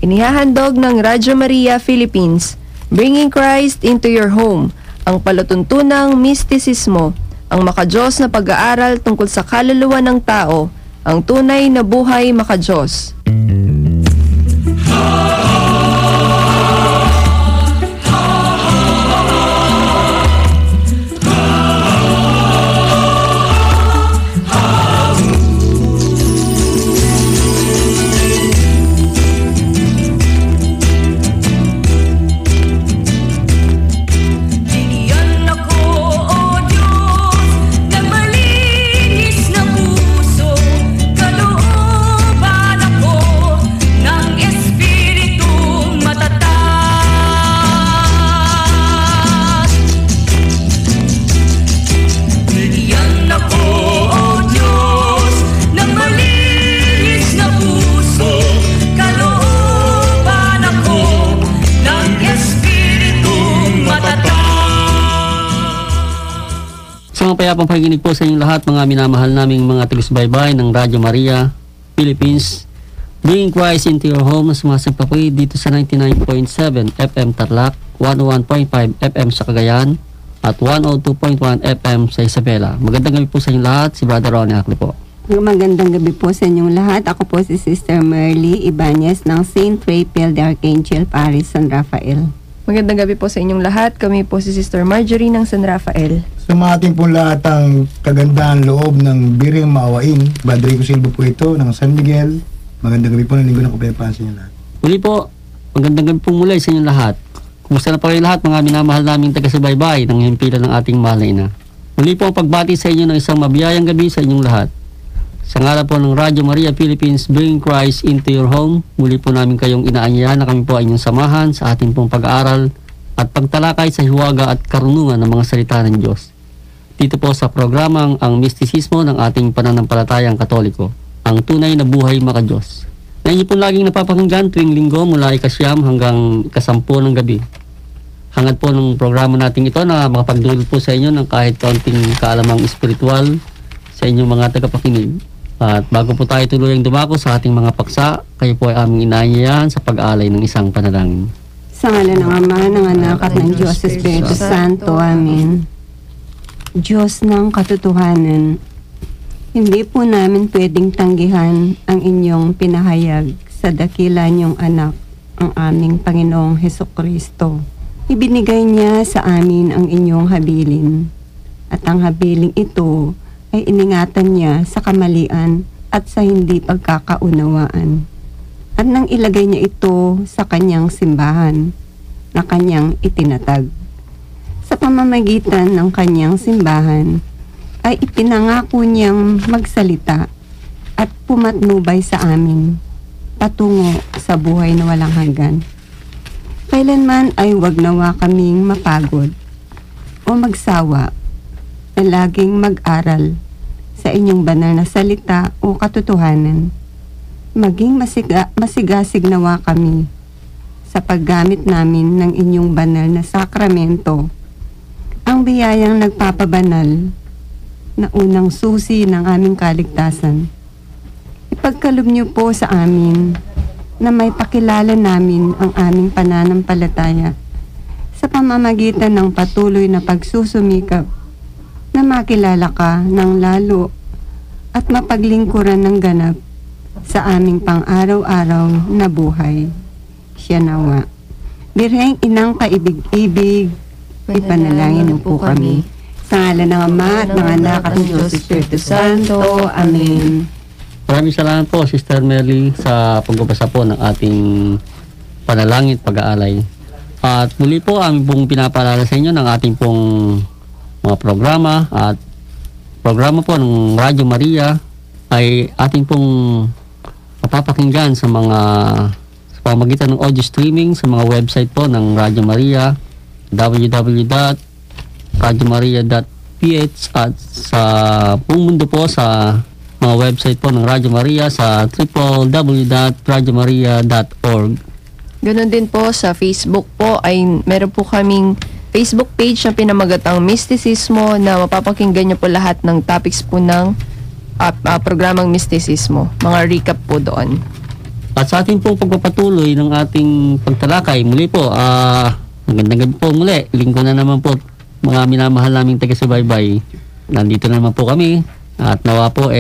Inihahandog ng Radyo Maria Philippines, Bringing Christ into Your Home, ang palatuntunang mistisismo, ang makadiyos na pag-aaral tungkol sa kaluluwa ng tao, ang tunay na buhay makadiyos. Payapang pakikinig po sa inyong lahat, mga minamahal naming mga taga-subaybay ng Radyo Maria Philippines, Bringing Christ into Your Home, na sumasagpa po dito sa 99.7 FM Tarlac, 101.5 FM sa Cagayan, at 102.1 FM sa Isabela. Magandang gabi po sa inyong lahat, si Brother Ronnie Acli po. Magandang gabi po sa inyong lahat. Ako po si Sister Merly Ibanez ng St. Raphael the Archangel Parish, San Rafael. Magandang gabi po sa inyong lahat. Kami po si Sister Marjorie ng San Rafael. Sumating po lahat ang kagandahan loob ng Birheng Maawain. Badrigo Silva po ito ng San Miguel. Magandang gabi po ng linggo ng kapayapaan sa inyo lahat. Muli po, magandang gabi po muli sa inyong lahat. Kumusta na po kayo lahat, mga minamahal naming taga-subaybay ng himpilan ng ating mahal na ina. Muli po ang pagbati sa inyo ng isang mabiyayang gabi sa inyong lahat. Sa ngalan po ng Radyo Maria Philippines, Bring Christ into Your Home, muli po namin kayong inaanyayahan na kami po ay inyong samahan sa ating pong pag-aaral at pagtalakay sa hiwaga at karunungan ng mga salita ng Diyos. Dito po sa programang ang mistisismo ng ating pananampalatayang Katoliko, ang tunay na buhay makadiyos. Na inyo po laging napapakinggan tuwing linggo mula ikasyam hanggang ikasampu ng gabi. Hangad po ng programa natin ito na makapagdulot po sa inyo ng kahit kaunting kaalamang espiritual sa inyong mga tagapakinig. At bago po tayo tuluyang dumako sa ating mga paksa, kayo po ay aming inaanyayahan sa pag-aalay ng isang panalangin. Sa ngalan ng Ama, ng Anak at ng Diyos Espiritu Santo. Amen. Diyos ng katotohanan, hindi po namin pwedeng tanggihan ang inyong pinahayag sa dakila niyong anak, ang aming Panginoong Hesukristo. Ibinigay niya sa amin ang inyong habilin, at ang habiling ito ay iningatan niya sa kamalian at sa hindi pagkakaunawaan. At nang ilagay niya ito sa kanyang simbahan na kanyang itinatag. Sa pamamagitan ng kanyang simbahan ay ipinangako niyang magsalita at pumatnubay sa amin patungo sa buhay na walang hanggan. Kailanman ay wag nawa kaming mapagod o magsawa na laging mag-aral sa inyong banal na salita o katotohanan. Maging masigasig nawa kami sa paggamit namin ng inyong banal na sakramento, ang biyayang nagpapabanal na unang susi ng aming kaligtasan. Ipagkaloob niyo po sa amin na may pakilala namin ang aming pananampalataya sa pamamagitan ng patuloy na pagsusumikap na makilala ka ng lalo at mapaglingkuran ng ganap sa aming pang-araw-araw na buhay. Siya nawa. Birheng Inang kaibig-ibig, ipanalangin mo po kami. Sa ngalan ng Ama at ng Anak at ng Diyos Espiritu Santo. Amen. Maraming salamat po, Sister Merly, sa pagbabasa po ng ating panalangin at pag-aalay. At muli po, aming pong pinapaalala sa inyo ng ating pong mga programa at programa po ng Radyo Maria ay ating pong mapapakinggan sa pamamagitan ng audio streaming sa mga website po ng Radyo Maria, www.radyomaria.ph, at sa buong mundo po sa mga website po ng Radyo Maria sa www.radyomaria.org. Ganon din po sa Facebook po ay meron po kaming Facebook page na pinamagatang Mistisismo na mapapakinggan nyo po lahat ng topics po ng programang Mistisismo. Mga recap po doon. At sa ating pong pagpapatuloy ng ating pagtalakay, muli po, magandang gabi po muli. Linggo na naman po, mga minamahal naming taga-subaybay. Nandito na naman po kami. At nawa po,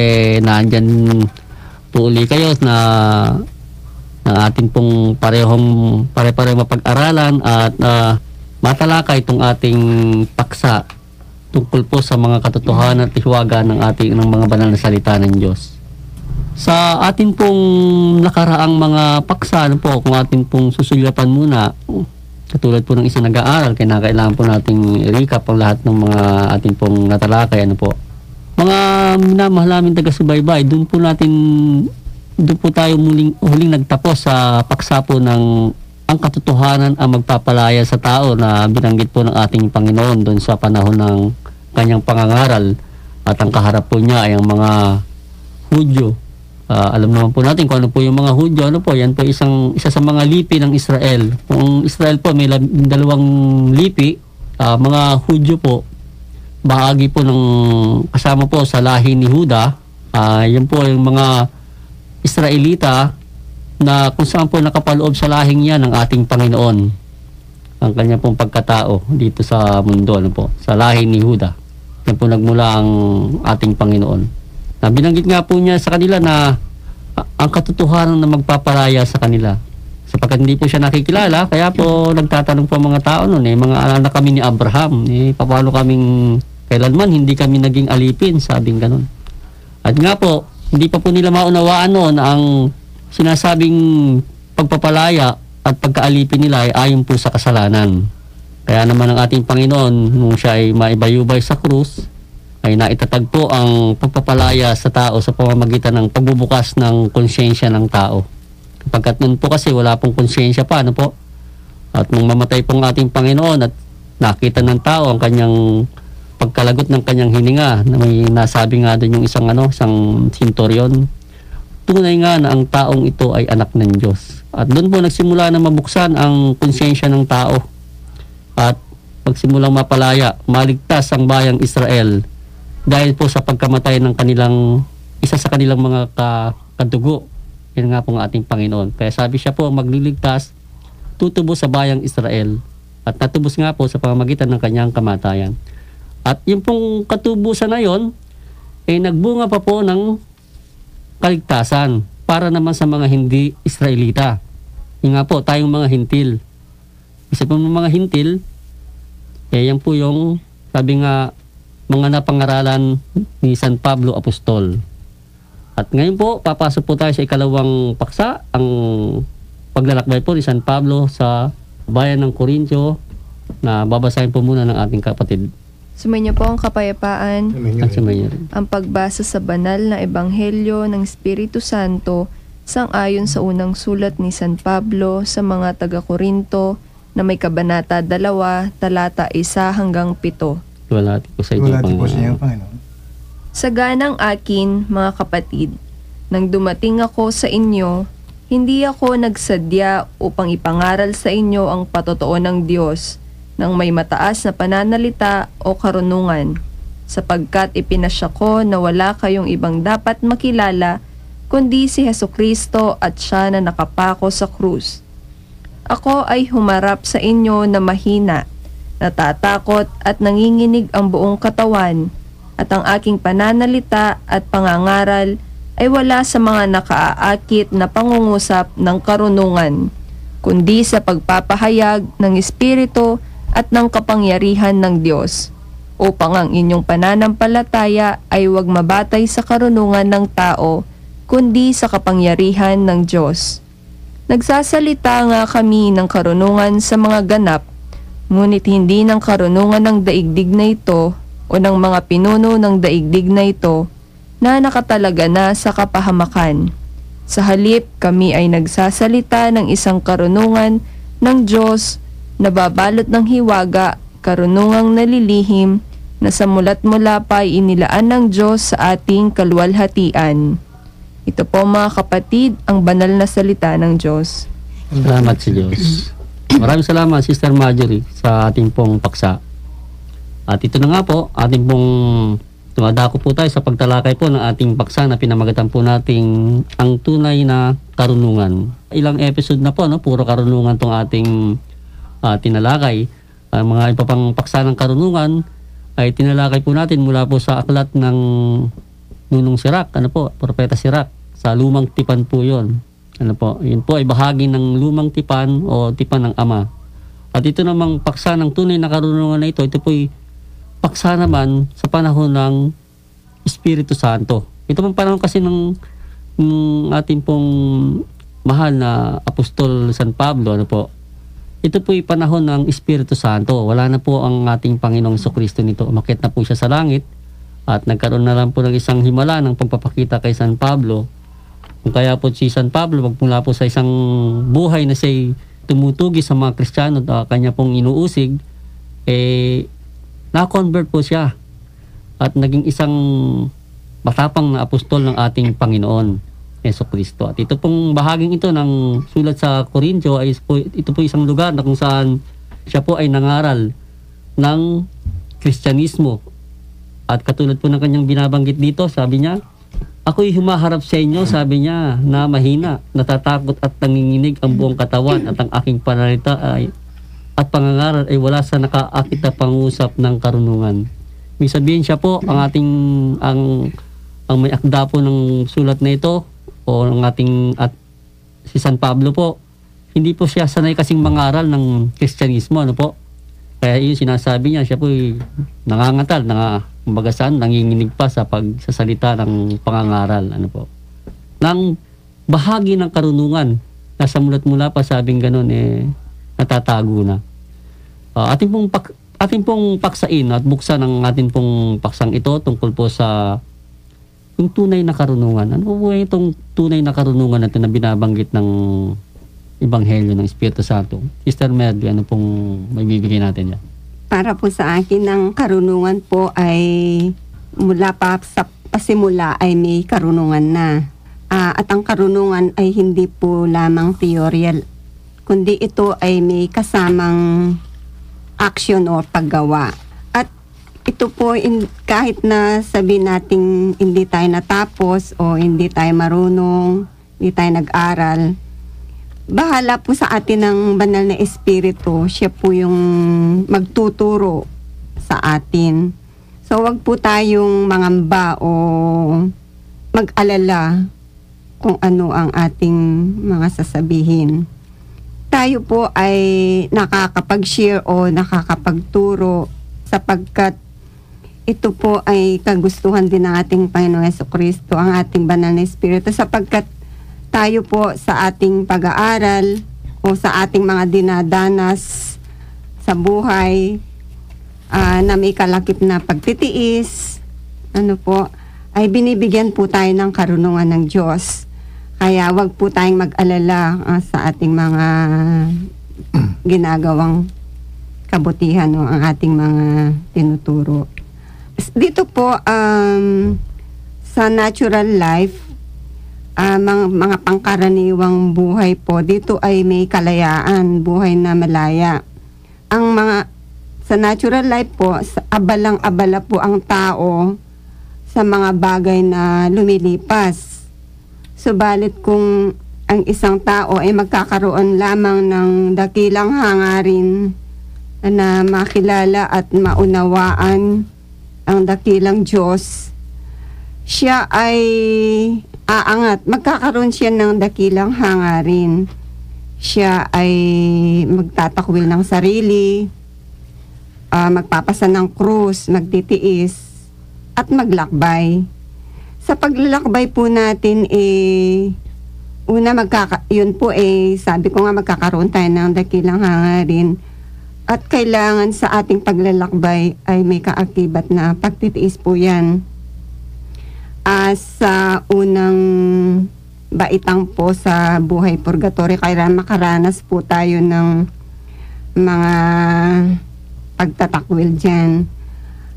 naandyan po uli kayo na ating pong pare-pareho mapag-aralan at matalakay itong ating paksa tungkol po sa mga katotohanan at hiwaga ng mga banal na salita ng Diyos. Sa ating pong nakaraang mga paksa, kung ating pong susulyapan muna, katulad po ng isang nag-aaral, kailangan po nating recap ang lahat ng mga ating pong natalakay. Mga minamahal namin taga-subaybay, doon po tayo huling nagtapos sa paksa po ng ang katotohanan ang magpapalaya sa tao na binanggit po ng ating Panginoon doon sa panahon ng kanyang pangangaral, at ang kaharap po niya ay ang mga Hudyo. Alam naman po natin kung ano po yung mga Hudyo. Yan po isa sa mga lipi ng Israel. Kung Israel po may dalawang lipi, mga Hudyo po, bahagi po ng kasama po sa lahi ni Huda. Yan po yung mga Israelita na kung saan po nakapaloob sa lahing yan ng ating Panginoon ang kanya pong pagkatao dito sa mundo, sa lahi ni Huda. Yan po nagmula ang ating Panginoon. Binanggit nga po niya sa kanila na ang katotohanan na magpapalaya sa kanila. Sapagkat hindi po siya nakikilala, kaya po nagtatanong po mga tao noon, mga anak kami ni Abraham, paano kaming kailanman hindi kami naging alipin, sabing ganun. At nga po, hindi pa po nila maunawaan noon ang sinasabing pagpapalaya at pagkaalipin nila ay ayon po sa kasalanan. Kaya naman ang ating Panginoon, nung siya ay maibayubay sa krus, ay naitatag po ang pagpapalaya sa tao sa pamamagitan ng pagbubukas ng konsyensya ng tao. Kapagkat nun po kasi wala pong konsyensya pa, At nung mamatay pong ating Panginoon at nakita ng tao ang kanyang pagkalagot ng kanyang hininga, na may nasabi nga doon yung isang centurion, tunay nga na ang taong ito ay anak ng Diyos. At doon po nagsimula na mabuksan ang konsyensya ng tao. At magsimulang mapalaya, maligtas ang bayang Israel dahil po sa pagkamatay ng isa sa kanilang mga kadugo. Yan nga po ang ating Panginoon. Kaya sabi siya po, magliligtas, tutubo sa bayang Israel. At natubos nga po sa pamamagitan ng kanyang kamatayan. At yung pong katubusan na yon, nagbunga pa po ng kaligtasan para naman sa mga hindi Israelita. Yung nga po, tayong mga hintil. Isa po ng mga hintil, yan po yung, sabi nga, mga napangaralan ni San Pablo Apostol. At ngayon po, papasok po tayo sa ikalawang paksa, ang paglalakbay po ni San Pablo sa bayan ng Korintyo, na babasahin po muna ng ating kapatid. Sumainyo po ang kapayapaan. At sumainyo rin. Ang pagbasa sa banal na ebanghelyo ng Espiritu Santo sang-ayon sa unang sulat ni San Pablo sa mga taga-Korinto na may kabanata 2, talata 1 hanggang 7. Iwalati po sa inyo, Panginoon. Sa ganang akin, mga kapatid, nang dumating ako sa inyo, hindi ako nagsadya upang ipangaral sa inyo ang patotoo ng Diyos ng may mataas na pananalita o karunungan, sapagkat ipinasya ko na wala kayong ibang dapat makilala kundi si Hesukristo at siya na nakapako sa krus. Ako ay humarap sa inyo na mahina, natatakot at nanginginig ang buong katawan, at ang aking pananalita at pangangaral ay wala sa mga nakaaakit na pangungusap ng karunungan, kundi sa pagpapahayag ng Espiritu at ng kapangyarihan ng Diyos, upang ang inyong pananampalataya ay huwag mabatay sa karunungan ng tao, kundi sa kapangyarihan ng Diyos. Nagsasalita nga kami ng karunungan sa mga ganap, ngunit hindi ng karunungan ng daigdig na ito o ng mga pinuno ng daigdig na ito na nakatalaga na sa kapahamakan. Sa halip, kami ay nagsasalita ng isang karunungan ng Diyos na babalot ng hiwaga, karunungang nalilihim, na sa mulat mula pa ay inilaan ng Diyos sa ating kaluwalhatian. Ito po mga kapatid, ang banal na salita ng Diyos. Salamat sa Diyos. Maraming salamat, Sister Marjorie, sa ating pong paksa. At ito na nga po, ating pong Tumadako po tayo sa pagtalakay po ng ating paksa na pinamagatan po nating ang tunay na karunungan. Ilang episode na po, no? Puro karunungan tong ating tinalakay. Ang mga iba pang paksa ng karunungan ay tinalakay po natin mula po sa aklat ng Nunong Sirach, Propeta Sirach. Sa Lumang Tipan po yun. Yun po ay bahagi ng Lumang Tipan o Tipan ng Ama. At ito namang paksa ng tunay na karunungan na ito po ay paksa naman sa panahon ng Espiritu Santo. Ito pong panahon kasi ng ating pong mahal na Apostol San Pablo, ito po ay panahon ng Espiritu Santo. Wala na po ang ating Panginoong Jesucristo nito. Umakyat na po siya sa langit at nagkaroon na lang po ng isang himala ng pagpapakita kay San Pablo. Kaya po si San Pablo, magmula po sa isang buhay na siya'y tumutugi sa mga Kristiyano at kanya pong inuusig, na-convert po siya at naging isang matapang na apostol ng ating Panginoon Jesucristo. At ito pong bahaging ito ng sulat sa Korintyo ay ito po isang lugar na kung saan siya po ay nangaral ng Kristyanismo. At katulad po ng kanyang binabanggit dito, sabi niya, ako'y humaharap sa inyo, sabi niya, na mahina, natatakot at nanginginig ang buong katawan at ang aking panalita at pangangaral ay wala sa nakaakit na pangusap ng karunungan. May sabihin siya po, ang may akda po ng sulat na ito, o ng ating, at si San Pablo po, hindi po siya sanay kasing mangaral ng Kristyanismo, Kaya yun sinasabi niya, siya po nangangatal, nanginginig pa sa pagsasalita ng pangangaral, ng bahagi ng karunungan. Nasa mulat-mula pa sabing ganun, natatago na. Ating pong paksain at buksan ang ating pong paksang ito tungkol po sa yung tunay na karunungan. Ano po itong tunay na karunungan natin na binabanggit ng Ebanghelyo ng Espiritu Santo? Sister Merdy, ano pong may bibigay natin yan? Para po sa akin, ang karunungan po ay mula pa sa pasimula ay may karunungan na. At ang karunungan ay hindi po lamang theoryal, kundi ito ay may kasamang action o paggawa. At ito po, kahit na sabihin natin hindi tayo natapos o hindi tayo marunong, hindi tayo nag-aral, bahala po sa atin ng banal na espiritu. Siya po yung magtuturo sa atin. So, wag po tayong mangamba o mag-alala kung ano ang ating mga sasabihin. Tayo po ay nakakapag-share o nakakapagturo sapagkat ito po ay kagustuhan din ng ating Panginoong Jesucristo, ang ating banal na espiritu, sapagkat tayo po sa ating pag-aaral o sa ating mga dinadanas sa buhay na may kalakip na pagtitiis, ay binibigyan po tayo ng karunungan ng Diyos. Kaya wag po tayong mag-alala sa ating mga ginagawang kabutihan o ang ating mga tinuturo. Dito po sa natural life, mga pangkaraniwang buhay po, dito ay may kalayaan, buhay na malaya. Ang mga sa natural life po, abalang-abala po ang tao sa mga bagay na lumilipas. Subalit kung ang isang tao ay magkakaroon lamang ng dakilang hangarin na makilala at maunawaan ang dakilang Diyos, siya ay aangat. Magkakaroon siya ng dakilang hangarin. Siya ay magtatakwil ng sarili, magpapasa ng krus, magtitiis, at maglakbay. Sa paglalakbay po natin, yun po sabi ko nga magkakaroon tayo ng dakilang hangarin. At kailangan sa ating paglalakbay ay may kaakibat na pagtitiis po yan. Sa unang baitang po sa buhay purgatory, kaya makaranas po tayo ng mga pagtatakwil dyan.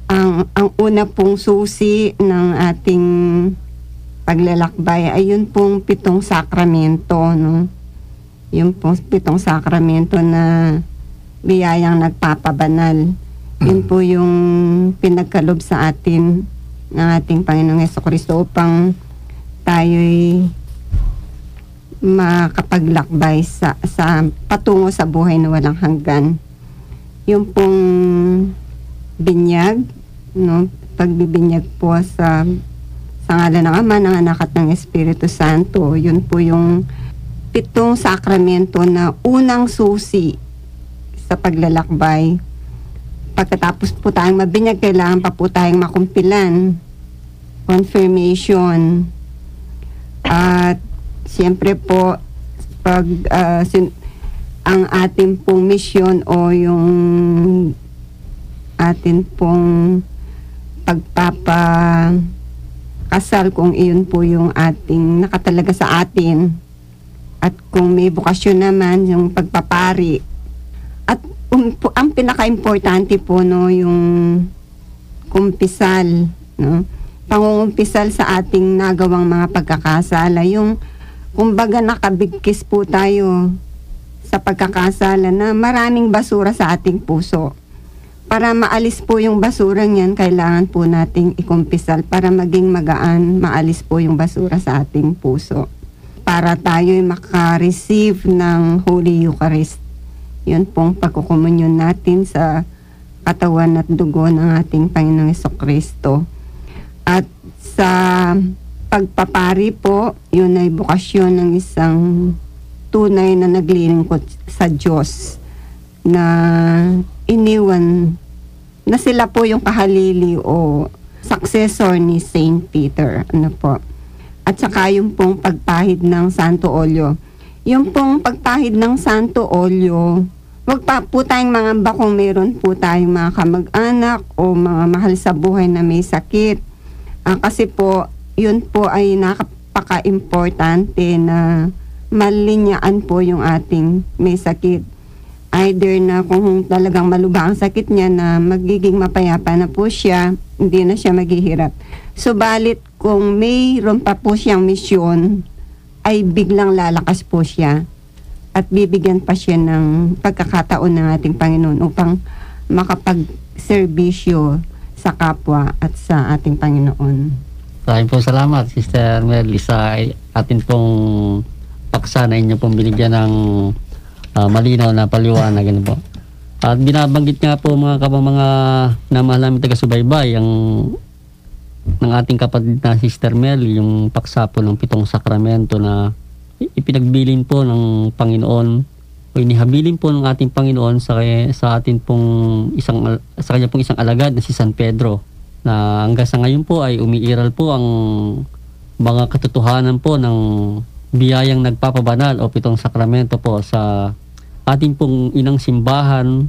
Ang una pong susi ng ating paglalakbay ay yun pong 7 sakramento, Yung pong 7 sakramento na biyayang nagpapabanal. Yun po yung pinagkalob sa atin ng ating Panginoong Hesukristo upang tayo'y makapaglakbay sa patungo sa buhay na walang hanggan. Yung pong binyag, no, pagbibinyag po sa ngalan ng Ama, ng Anak at ng Espiritu Santo, yun po yung 7 sakramento na unang susi sa paglalakbay. Pagkatapos po tayong mabinyag, kailangan pa po tayong makumpilan, confirmation, at siyempre po pag ang ating pong mission o yung atin pong pagpapakasal, kung iyon po yung ating nakatalaga sa atin, at kung may bukasyon naman yung pagpapari, at ang pinaka-importante po, no, yung kumpisal, no, pangungumpisal sa ating nagawang mga pagkakasala, yung kumbaga nakabigkis po tayo sa pagkakasala na maraming basura sa ating puso. Para maalis po yung basurang yan, kailangan po nating ikumpisal para maging magaan, maalis po yung basura sa ating puso. Para tayo'y maka-receive ng Holy Eucharist. Yun pong pagkukomunyon natin sa katawan at dugo ng ating Panginoong Hesukristo. At sa pagpapari po, yun ay bukasyon ng isang tunay na naglilingkod sa Diyos, na iniwan na sila po yung kahalili o successor ni Saint Peter. Ano po? At saka yung pong pagpahid ng Santo Olyo. Yung pong pagpahid ng Santo Olyo, wag pa po tayong mangamba kung meron po tayong mga kamag-anak o mga mahal sa buhay na may sakit. Kasi po, yun po ay napaka-importante na malinyaan po yung ating may sakit. Either na kung talagang malubha ang sakit niya, na magiging mapayapa na po siya, hindi na siya maghihirap. Subalit kung mayroon pa po siyang misyon, ay biglang lalakas po siya at bibigyan pa siya ng pagkakataon ng ating Panginoon upang makapag-serbisyo sa kapwa at sa ating Panginoon. Maraming po salamat, Sister Merly, sa atin pong paksa na inyo pong binigyan ng malinaw na paliwanag. Ano po. At binabanggit nga po mga namahal namin taga-subaybay ng ating kapatid na Sister Merly, yung paksa po ng 7 sakramento na ipinagbilin po ng Panginoon o inihabilin po ng ating Panginoon sa atin pong sa kanya pong isang alagad na si San Pedro, na hanggang sa ngayon po ay umiiral po ang mga katotohanan po ng biyayang nagpapabanal o 7 sakramento po sa ating pong inang simbahan,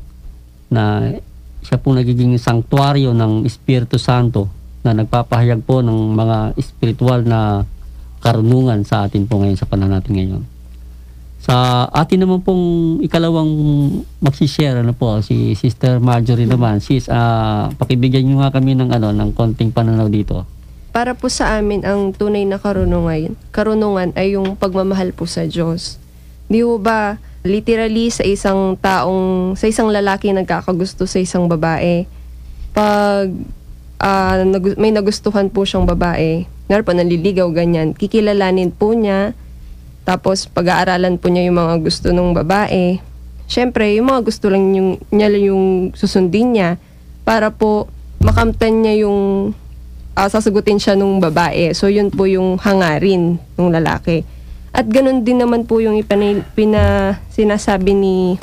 na siya pong nagiging sanktuaryo ng Espiritu Santo, na nagpapahayag po ng mga espiritual na karunungan sa atin po ngayon, sa panahon natin ngayon. Sa atin naman pong ikalawang magsishare, ano po, si Sister Marjorie naman. Sis, pakibigyan nyo nga kami ng konting pananaw dito. Para po sa amin, ang tunay na karunungan ay yung pagmamahal po sa Diyos. Di ho ba, literally sa isang lalaki nagkakagusto sa isang babae, pag may nagustuhan po siyang babae, nanliligaw, ganyan, kikilalanin po niya, tapos pag-aaralan po niya yung mga gusto ng babae. Siyempre, yung mga gusto lang niya yung susundin niya para po makamtan niya yung sasagutin siya nung babae. So, yun po yung hangarin ng lalaki. At ganun din naman po yung sinasabi ni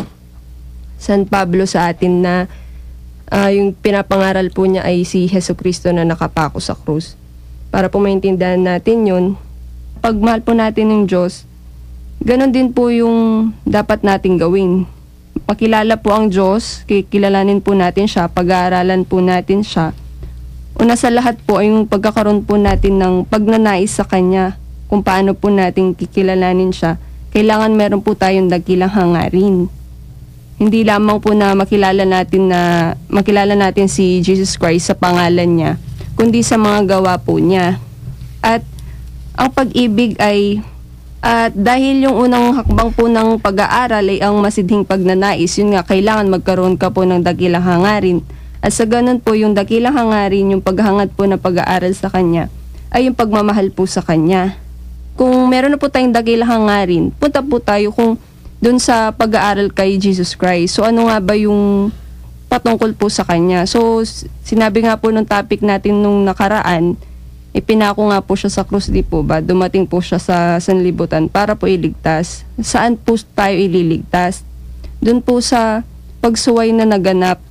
San Pablo sa atin na yung pinapangaral po niya ay si Hesukristo na nakapako sa krus. Para po maintindihan natin yun, pagmahal po natin ng Diyos, ganun din po yung dapat nating gawin. Pakilala po ang Diyos, kikilalanin po natin siya, pag-aaralan po natin siya. Una sa lahat po ay yung pagkakaroon po natin ng pagnanais sa Kanya, kung paano po natin kikilalanin siya. Kailangan meron po tayong dakilang hangarin. Hindi lamang po na makilala natin si Jesus Christ sa pangalan niya, kundi sa mga gawa po niya. At ang pag-ibig ay dahil yung unang hakbang po ng pag-aaral ay ang masidhing pagnanais, yun nga, kailangan magkaroon ka po ng dakilang hangarin. At sa ganun po, yung dakilang hangarin, yung paghangad po na pag-aaral sa Kanya, ay yung pagmamahal po sa Kanya. Kung meron na po tayong dakilang hangarin, punta po tayo kung dun sa pag-aaral kay Jesus Christ. So ano nga ba yung patungkol po sa Kanya? So sinabi nga po nung topic natin nung nakaraan, ipinako nga po siya sa krus, di po ba? Dumating po siya sa sanlibutan para po iligtas. Saan po tayo ililigtas? Dun po sa pagsuway na naganap,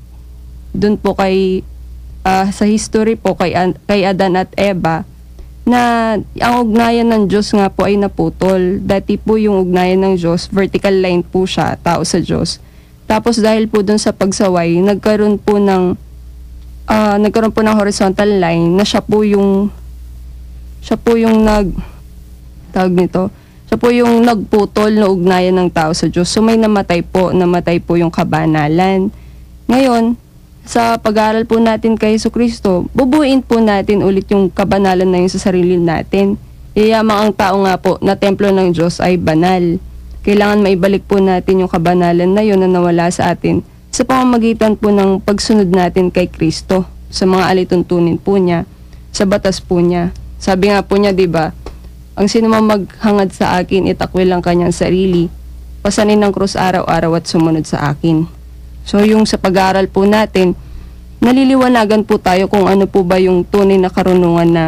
dun po kay sa history po kay Adan at Eva, na ang ugnayan ng Diyos nga po ay naputol. Dati po yung ugnayan ng Diyos, vertical line po siya, tao sa Diyos. Tapos dahil po dun sa pagsaway, nagkaroon po ng horizontal line na siya po yung nagputol na ugnayan ng tao sa Diyos. So may namatay po yung kabanalan. Ngayon, sa pag-aaral po natin kay Jesucristo, bubuin po natin ulit yung kabanalan na yun sa sarili natin. Iyamang ang tao nga po na templo ng Diyos ay banal. Kailangan maibalik po natin yung kabanalan na yun na nawala sa atin sa pamamagitan po ng pagsunod natin kay Kristo sa mga alituntunin po niya, sa batas po niya. Sabi nga po niya, di ba, ang sino mang maghangad sa akin, itakwil ang kanyang sarili, pasanin ng krus araw-araw at sumunod sa akin. So yung sa pag-aaral po natin, naliliwanagan po tayo kung ano po ba yung tunay na karunungan na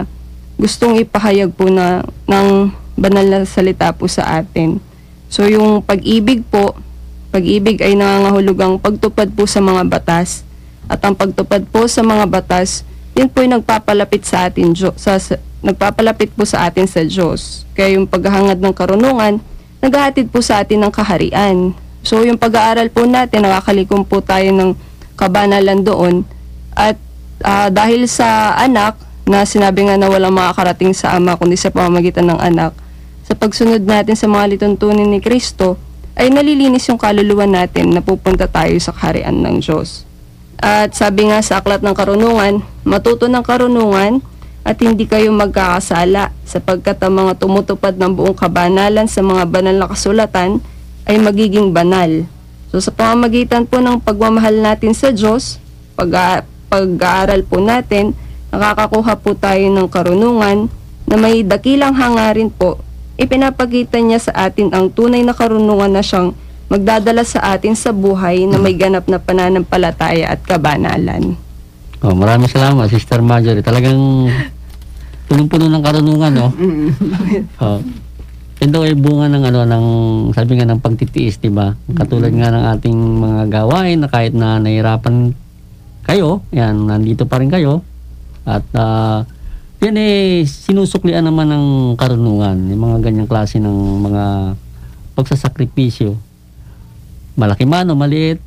gustong ipahayag po na ng banal na salita po sa atin. So yung pag-ibig ay nangangahulugang pagtupad po sa mga batas. At ang pagtupad po sa mga batas, yun po yung nagpapalapit sa atin, nagpapalapit po sa atin sa Diyos. Kaya yung paghahangad ng karunungan, naghahatid po sa atin ng kaharian. So yung pag-aaral po natin, nakakalikom po tayo ng kabanalan doon. At dahil sa anak, na sinabi nga na walang makakarating sa ama kundi sa pamamagitan ng anak, sa pagsunod natin sa mga lituntunin ni Kristo, ay nalilinis yung kaluluwa natin na pupunta tayo sa kaharian ng Diyos. At sabi nga sa Aklat ng Karunungan, matuto ng karunungan at hindi kayo magkakasala, sapagkat ang mga tumutupad ng buong kabanalan sa mga banal na kasulatan ay magiging banal. So sa pamamagitan po ng pagmamahal natin sa Diyos, pag-aaral po natin, nakakakuha po tayo ng karunungan na may dakilang hangarin po. Ipinapakita niya sa atin ang tunay na karunungan na siyang magdadala sa atin sa buhay na may ganap na pananampalataya at kabanalan. Maraming salamat, Sister Marjorie. Talagang punong-puno ng karunungan, no? Ito ay bunga ng ng sabi nga ng pagtitiis, 'di ba? Katulad nga ng ating mga gawain na kahit na nahirapan kayo, yan, nandito pa rin kayo. At yan sinusuklian naman ng karunungan, yung mga ganyang klase ng mga pagsasakripisyo. Malaki man o maliit,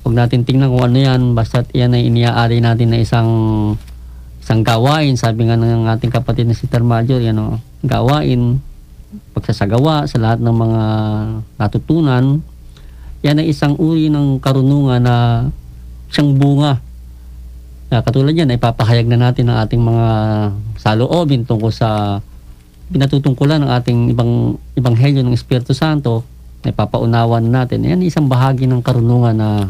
huwag natin tingnan kung ano yan, basta yan ay iniaari natin na isang gawain. Sabi nga ng ating kapatid na si Termajor, gawain, pagsasagawa sa lahat ng mga natutunan, yan ay isang uri ng karunungan na siyang bunga. Katulad yan, ay papahayag na natin ang ating mga saloobin tungkol sa pinatutungkulan ng ating ibanghelyo ng Espiritu Santo, na ipapaunawan natin. Yan isang bahagi ng karunungan na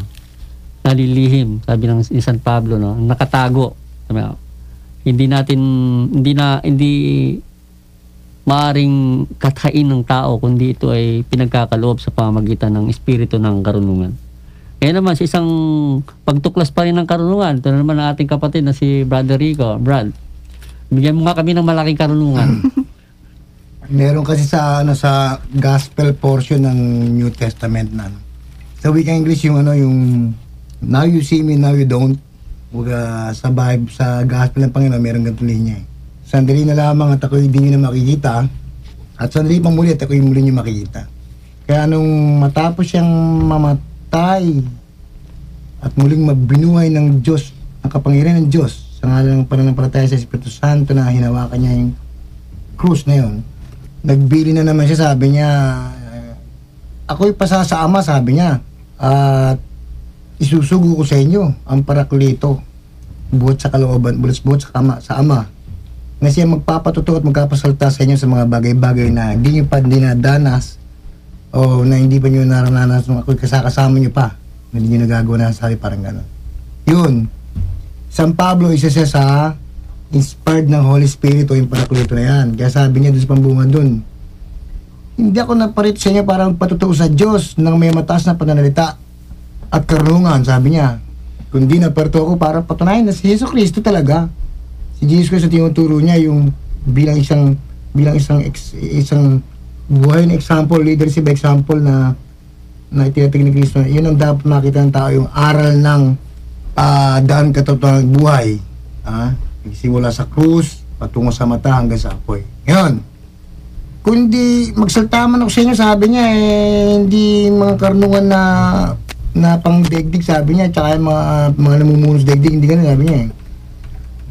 nalilihim, sabi ng San Pablo, no? Nakatago. Hindi maaring kathain ng tao, kundi ito ay pinagkakaloob sa pamamagitan ng espiritu ng karunungan. Kaya naman, sa isang pagtuklas pa rin ng karunungan, ito naman ang ating kapatid na si Brother Rico. Brad, bigyan mo nga kami ng malaking karunungan. Meron kasi sa gospel portion ng New Testament na sa wikang English yung now you see me, now you don't. Sa gospel ng Panginoon, meron ganitong linya eh. Sandali na lamang at ako'y hindi nyo na makikita, at sandali pa muli at ako'y muli nyo makikita. Kaya nung matapos siyang mamatay at muling mabinuhay ng Diyos, ang kapangyarihan ng Diyos sa ngalan ng pananampalataya sa Espiritu Santo na hinawakan niya yung krus na yun, nagbili na naman siya. Sabi niya, ako'y pasa sa Ama, sabi niya, at isusugo ko sa inyo ang Paraklito, buhat sa kalooban, buhat sa Ama, na siya magpapatuto at magpapasalita sa inyo sa mga bagay-bagay na hindi nyo pa dinadanas o na hindi pa nyo naranasan nung ako'y kasama nyo pa, na hindi nyo nagagawa na, sabi parang gano'n. Yun. San Pablo, isa siya sa inspired ng Holy Spirit o yung Parakleto na yan. Kaya sabi niya doon sa pambungan doon, hindi ako naparito sa inyo para magpatutuo sa Diyos ng may mataas na pananalita at karunungan, sabi niya. Kundi naparito ako para patunayan na si Yesu Cristo talaga. Si Jesus Christ na tinuturo niya yung bilang isang buhay na example, leadership example na itinatig ni Cristo. Yun ang dapat makita ng tao, yung aral ng daan katotohanan ng buhay. Simula sa krus, patungo sa mata hanggang sa apoy. Ngayon, kung hindi magsalta man ako sa inyo, sabi niya, hindi mga karunungan na pang degdig, sabi niya, tsaka mga namumunos degdig, hindi ganun, sabi niya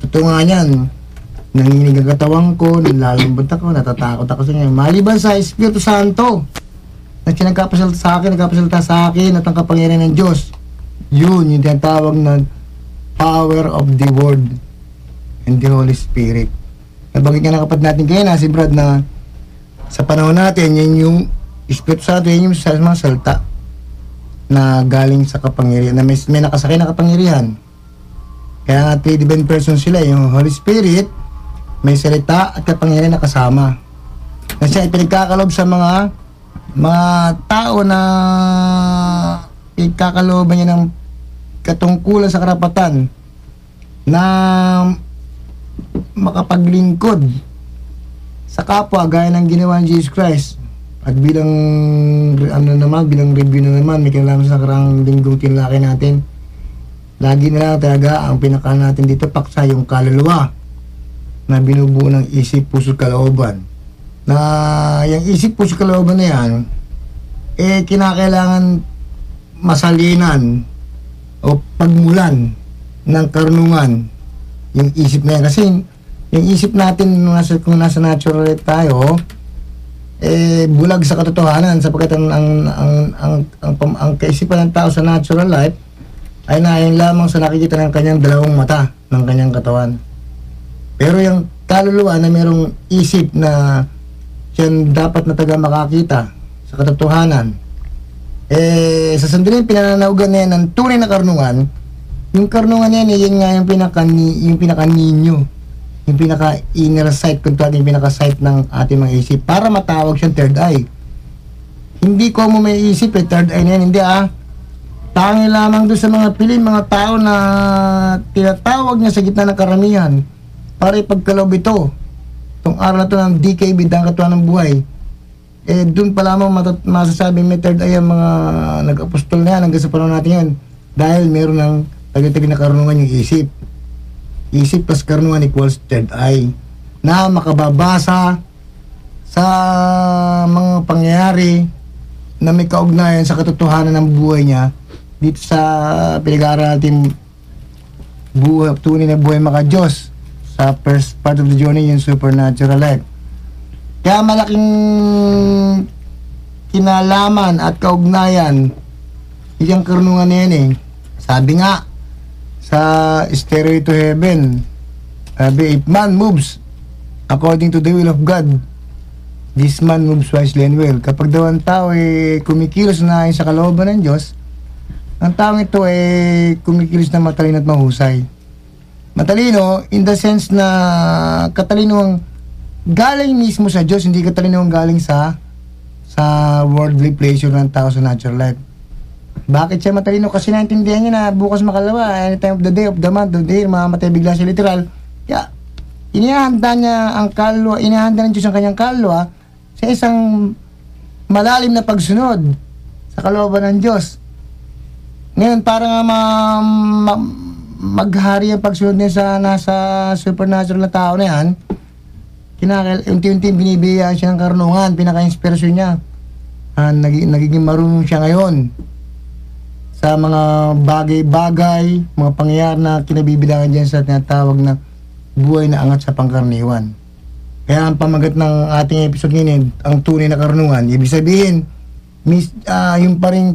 Totoo nga yan. Nanginig ang katawan ko, nilalambot ako, natatakot ako sa inyo. Maliban sa Espiritu Santo, na nagkapasalita sa akin at ang kapangyarihan ng Diyos. Yun, yung tinatawag na power of the Word and the Holy Spirit. Nabanggit nga ng kapatid natin kayo na si Brad na sa panahon natin, yan yung Espiritu Santo, yan yung mga salta na galing sa kapangyarihan, na may nakasakay na kapangyarihan. Kaya nga 3 divine persons sila, yung Holy Spirit, may salita at kapangyarihan na kasama. Na siya ipinagkakalob sa mga tao na ipinagkakalooban niya ng katungkulan sa karapatan na makapaglingkod sa kapwa gaya ng ginawa ni Jesus Christ. At bilang review na naman, may kinalaman sa karang linggong tinlaki natin. Lagi na lang talaga ang pinaka natin dito, paksa yung kaluluwa na binubuo ng isip, puso, kalooban. Na yung isip, puso, kalooban na yan, kinakailangan masalinan o pagmulan ng karunungan yung isip na yan. Kasi yung isip natin, kung nasa natural life tayo, bulag sa katotohanan sapagkat ang kaisipan ng tao sa natural life ay naayon lamang sa nakikita ng kanyang dalawang mata ng kanyang katawan. Pero yung kaluluwa na merong isip na siyan dapat na taga makakita sa katotohanan, sa sandaling pinananawagan na yan ng tunay na karunungan, yung karunungan yan, yun nga yung pinaka-ninyo, yung pinaka-inner sight, kung tawag yung pinaka-sight ng ating mga isip, para matawag siyang third eye. Hindi ko mo may isip, third eye na yan, hindi tangi lamang doon sa mga piling, mga tao na tinatawag niya sa gitna ng karamihan para ipagkaloob ito. Itong araw na ito ng DKB, ang katuwa ng buhay, doon pa lamang masasabing may third eye ang mga nag-apostol na yan hanggang sa panahon natin yan, dahil meron ng tagay-tagay na karunungan yung isip. Isip plus karunungan equals third eye na makababasa sa mga pangyayari na may kaugnayan sa katotohanan ng buhay niya dito sa pinag-aaral natin buhay, tunay na buhay maka-Diyos sa first part of the journey, yung supernatural life. Kaya malaking kinalaman at kaugnayan yung karunungan na yan Sabi nga sa Stairway to Heaven, if man moves according to the will of God, this man moves wisely and well. Kapag daw ang tao kumikilos na sa kalooban ng Diyos, ang taong ito kumikilos na matalino at mahusay. Matalino in the sense na katalino ang galing mismo sa Diyos, hindi katalino ang galing sa worldly pleasure ng tao sa natural life. Bakit siya matalino? Kasi naintindihan niya na bukas makalawa, any time of the day, of the month, of the year, mamamatay bigla siya literal. Kaya inihanda niya ang kaluluwa, inihanda ng Diyos ang kanyang kaluluwa sa isang malalim na pagsunod sa kalooban ng Diyos. Ngayon, para nga maghari ang pagsunod niya sa nasa supernatural na tao na yan, unti-unti binibigyan siya ng karunungan, pinaka-inspirasyon niya. Nagiging marunong siya ngayon sa mga bagay-bagay, mga pangyayari na kinabibilangan dyan sa tinatawag na buhay na angat sa pangkaraniwan. Kaya ang pamagat ng ating episode ngayon, ang tunay na karunungan, ibig sabihin, yung pa rin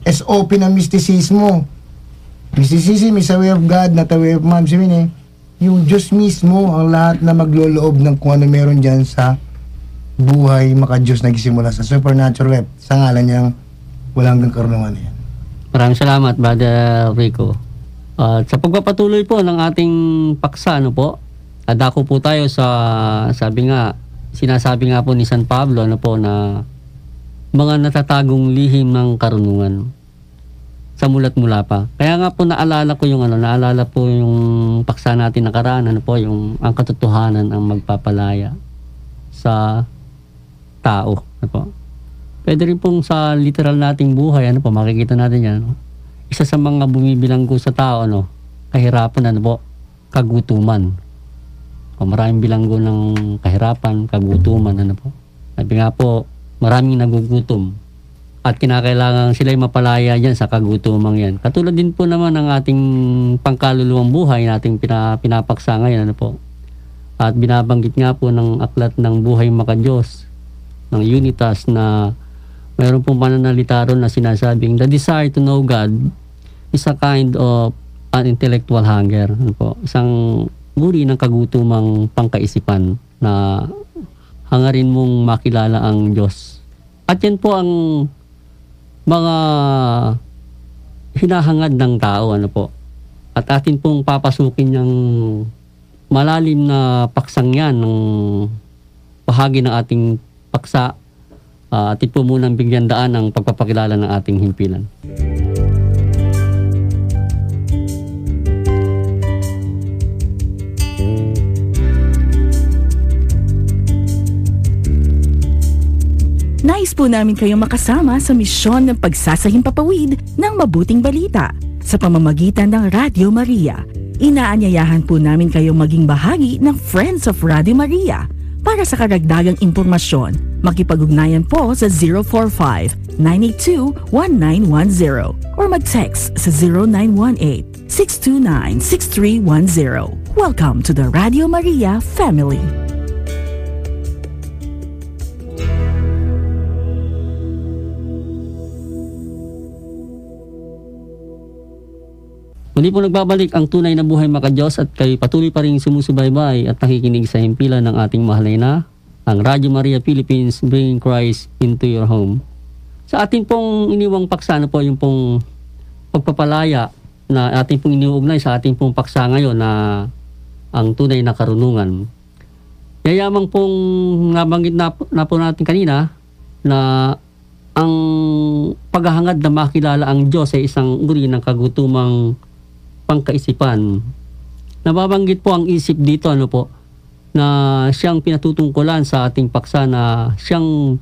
SOP ng mysticismo. Mysticism is a way of God, not a way of man. Sabihin yung Diyos mismo ang lahat na magloloob ng kung ano meron dyan sa buhay maka-Diyos nagsimula sa supernatural life. Sa ngalan niyang walang hanggang karunungan yan. Maraming salamat, Brother Rico. At sa pagpapatuloy po ng ating paksa, ano po, dako po tayo sa, sinasabi nga po ni San Pablo, ano po, na mga natatagong lihim ng karunungan sa mulat mula pa. Kaya nga po naalala ko yung paksa natin nakaraan, ano po, yung ang katotohanan ang magpapalaya sa tao, ano po. Pwede rin pong sa literal nating buhay, ano po, makikita natin yan, ano? Isa sa mga bumibilanggo sa tao, ano, kahirapan, ano po, kagutuman. O, maraming bilanggo ng kahirapan, kagutuman, ano po. Sabi nga po, maraming nagugutom at kinakailangan sila'y mapalaya dyan sa kagutumang yan. Katulad din po naman ng ating pangkaluluwang buhay nating pinapaksa ngayon, ano po. At binabanggit nga po ng aklat ng Buhay Makadiyos ng Unitas na mayroon pong pananalita ron na sinasabing the desire to know God is a kind of an intellectual hunger. Ano po? Isang uri ng kagutumang pangkaisipan na hangarin mong makilala ang Diyos. At yan po ang mga hinahangad ng tao, ano po. At atin pong papasukin yung malalim na paksang yan ng bahagi ng ating paksa. Atin po munang bigyan daan ang pagpapakilala ng ating himpilan. Nais po namin kayong makasama sa misyon ng pagsasahimpapawid ng mabuting balita sa pamamagitan ng Radio Maria. Inaanyayahan po namin kayong maging bahagi ng Friends of Radio Maria. Para sa karagdagang impormasyon, makipag-ugnayan po sa 045-982-1910 or mag-text sa 0918-629-6310. Welcome to the Radio Maria family. Muli po nagbabalik ang tunay na buhay makadiyos at kayo patuloy pa rin sumusubaybay at nakikinig sa himpilan ng ating mahal na ang Radio Maria Philippines, bringing Christ into your home. Sa ating pong iniwang paksa, ano po, yung pong pagpapalaya na ating pong iniuugnay sa ating pong paksa ngayon na ang tunay na karunungan. Yayamang pong nabanggit na po natin kanina na ang paghahangad na makilala ang Diyos ay isang uri ng kagutumang pangkaisipan. Nababanggit po ang isip dito, ano po, na siyang pinatutungkulan sa ating paksa na siyang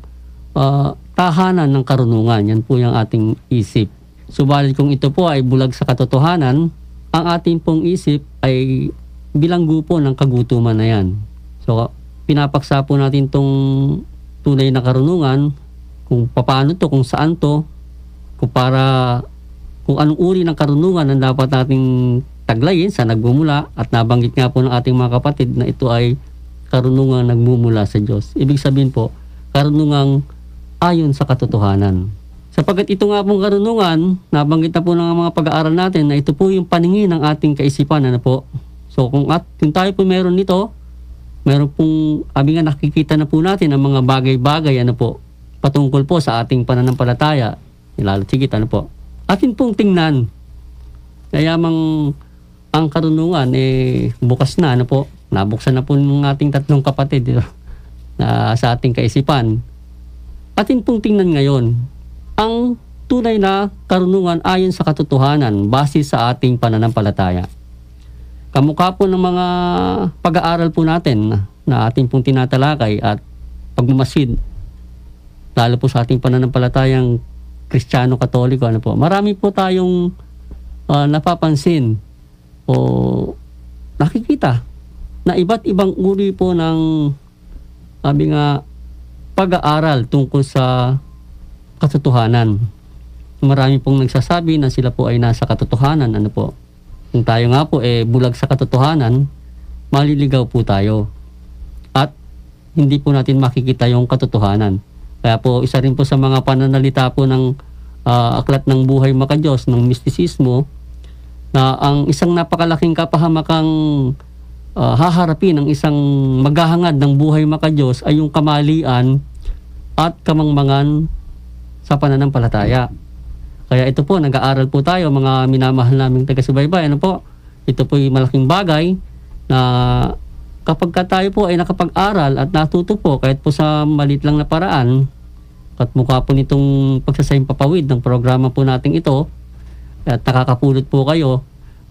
tahanan ng karunungan. Yan po yung ating isip. Subalit kung ito po ay bulag sa katotohanan, ang ating pong isip ay bilanggo po ng kagutuman na yan. So, pinapaksa po natin tong tunay na karunungan, kung paano to, kung saan to, kung anong uri ng karunungan ang dapat nating taglayin sa nagmumula, at nabanggit nga po ng ating mga kapatid na ito ay karunungang nagmumula sa Diyos. Ibig sabihin po, karunungang ayon sa katotohanan. Sapagkat ito nga pong karunungan, nabanggit na po ng mga pag-aaral natin na ito po yung paningin ng ating kaisipan, ano po. So kung tayo po meron nito, meron pong nga nakikita na po natin ang mga bagay-bagay, ano po, patungkol po sa ating pananampalataya, lalo sigit, ano po. Atin pong tingnan, kayamang ang karunungan bukas na, ano po, nabuksan na po ng ating tatlong kapatid sa ating kaisipan. Atin pong tingnan ngayon ang tunay na karunungan ayon sa katotohanan base sa ating pananampalataya. Kamukha po ng mga pag-aaral po natin na ating pong tinatalakay at pagmamasid, lalo po sa ating pananampalatayang Kristiyano Katoliko, ano po. Marami po tayong napapansin o nakikita na iba't ibang uri po ng pag-aaral tungkol sa katotohanan. Marami pong nagsasabi na sila po ay nasa katotohanan, ano po. Kung tayo nga po bulag sa katotohanan, maliligaw po tayo. At hindi po natin makikita yung katotohanan. Kaya po, isa rin po sa mga pananalita po ng aklat ng Buhay Makadiyos, ng mistisismo, na ang isang napakalaking kapahamakang haharapin ng isang maghahangad ng buhay makadiyos ay yung kamalian at kamangmangan sa pananampalataya. Kaya ito po, nag-aaral po tayo, mga minamahal naming taga-subaybay. Ano po? Ito po yung malaking bagay na kapag tayo po ay nakapag-aral at natuto po, kahit po sa maliit lang na paraan, at mukha po nitong pagsasahing papawid ng programa po natin ito, at nakakapulot po kayo,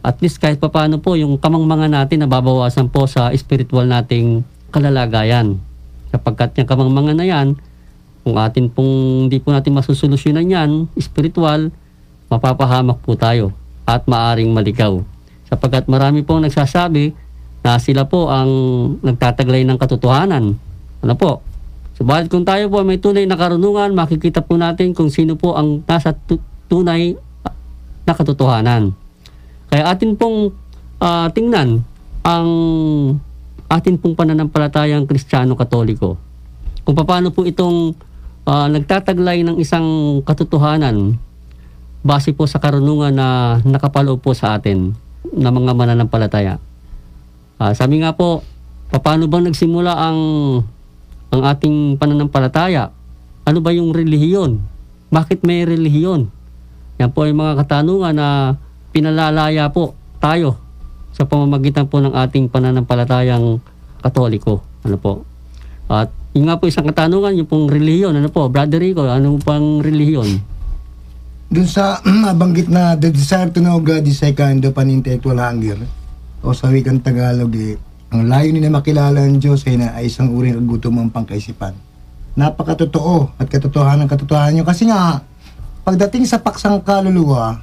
at least kahit papaano po yung kamangmangan natin nababawasan po sa spiritual nating kalalagayan. Kapagkat yung kamangmangan na yan, kung atin pong hindi po natin masusolusyonan yan, spiritual, mapapahamak po tayo at maaring maligaw. Sapagkat marami pong nagsasabi na sila po ang nagtataglay ng katotohanan. Ano po? Subalit kung tayo po may tunay na karunungan, makikita po natin kung sino po ang nasa tunay na katotohanan. Kaya atin pong tingnan ang atin pong pananampalatayang Kristiyano-Katoliko. Kung paano po itong nagtataglay ng isang katotohanan base po sa karunungan na nakapaloob po sa atin na mga mananampalataya. Sabi nga po, paano bang nagsimula ang ating pananampalataya? Ano ba yung relihiyon? Bakit may relihiyon? Yan po ay mga katanungan na pinalalaya po tayo sa pamamagitan po ng ating pananampalatayang Katoliko. Ano po? At yung nga po isang katanungan, yung pong relihiyon. Ano po? Brother Rico, ano pang relihiyon? Dun sa nabanggit na the desire to know God is a kind of an intellectual hunger, o sa wikang Tagalog, ang layunin na makilala ang Diyos ay isang uri ng gutom ang pangkaisipan. Napakatotoo at katotohanan nyo. Kasi nga, pagdating sa paksang kaluluwang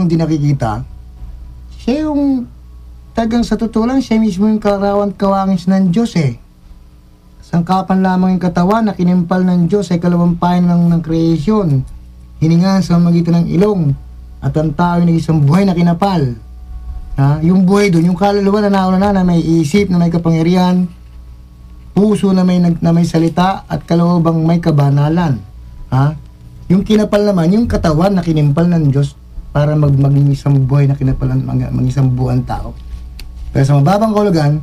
di nakikita, siya yung tagang sa totoo lang, siya mismo yung karawan kawangis ng Diyos Sangkapan lamang yung katawan na kinimpal ng Diyos ay kalawampayan ng kreasyon. Hiningan sa magitan ng ilong at ang tao ay isang buhay na kinapal. Yung buhay doon, yung kaluluwa na nauna na may isip, na may kapangyarihan, puso na may salita at kaloobang may kabanalan. Yung kinapal naman, yung katawan na kinimpal ng Diyos para maging isang buhay na kinapalan, maging isang buwan tao. Pero sa mababang kahulugan,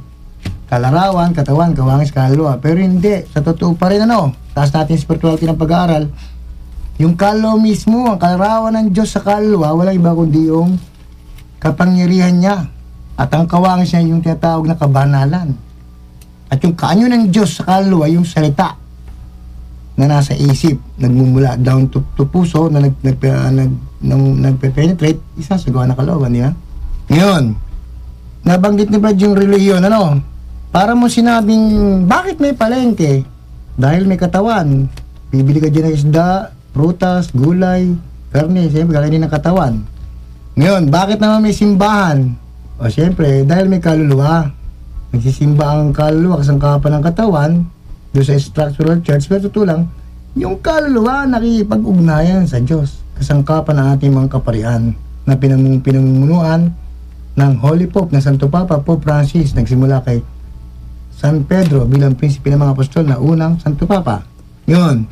kalarawan, katawan, kawangis, kaluluwa. Pero hindi, sa totoo pa rin taas natin spirituality ng pag-aaral, yung kaluluwa mismo, ang kalarawan ng Diyos sa kaluluwa, walang iba kundi yung kapangyarihan niya. At ang kawangis niya yung tinatawag na kabanalan. At yung kaanyo ng Diyos sa kaluluwa, yung salita na nasa isip, nagmumula down to puso, na nagpe-penetrate, isa sa gawa na kalooban, di ba? Ngayon, nabanggit ni Brad yung relihiyon, para mo sinabing, bakit may palengke? Dahil may katawan. Bibili ka dyan ng isda, prutas, gulay, karne, siyempre, kakainin ng katawan. Ngayon, bakit naman may simbahan? O siyempre, dahil may kaluluwa. Nagsisimba ang kaluluwa, kasangkapan ng katawan, doon sa structural church, pero totoo lang, yung kaluluwa nakikipag-ugnayan sa Diyos. Kasangkapan ng ating mga kaparian na pinamumunuan ng Holy Pope, na Santo Papa, Pope Francis, nagsimula kay San Pedro bilang prinsipe ng mga apostol na unang Santo Papa. Yun.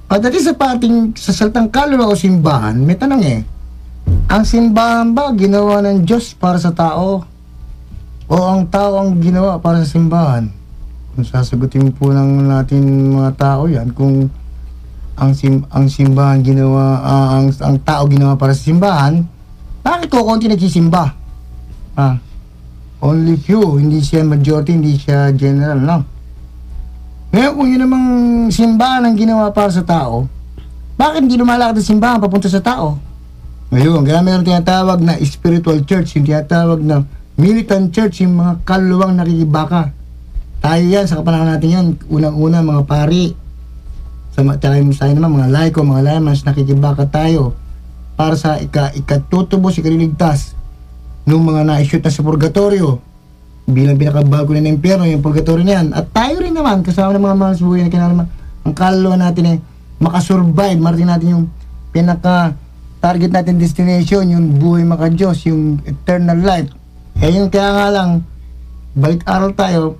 Pagdating sa salitang kaluluwa o simbahan, may tanong ang simbahan ba ginawa ng Diyos para sa tao? O ang tao ang ginawa para sa simbahan? Kung sasagutin po ng natin mga tao yan, kung ang simbahan ginawa, ang tao ginawa para sa simbahan, bakit ko konti nagsisimba? Only few, hindi siya majority, hindi siya general, Ngayon, kung yun namang simbahan ang ginawa para sa tao, bakit hindi lumalakad ang simbahan papunta sa tao? Ngayon, kaya meron tinatawag na spiritual church, yung tinatawag na militant church, yung mga kaluluwang nakikibaka. Tayo yan, sa kapanahon natin yan, unang-una mga pari, sa tayo naman mga laiko, mga layamans, nakikibaka tayo para sa ikatutubos, ikaliligtas ng mga na-shoot na sa purgatorio bilang pinakabago na ng impyerno, yung purgatorio na yan. At tayo rin naman, kasama ng mga mahal sa buhay na kinalaman, ang kaluluwa natin makasurvive, marating natin yung target natin destination, yung buhay maka-Diyos, yung eternal life. Yung kaya nga lang, balik aral tayo,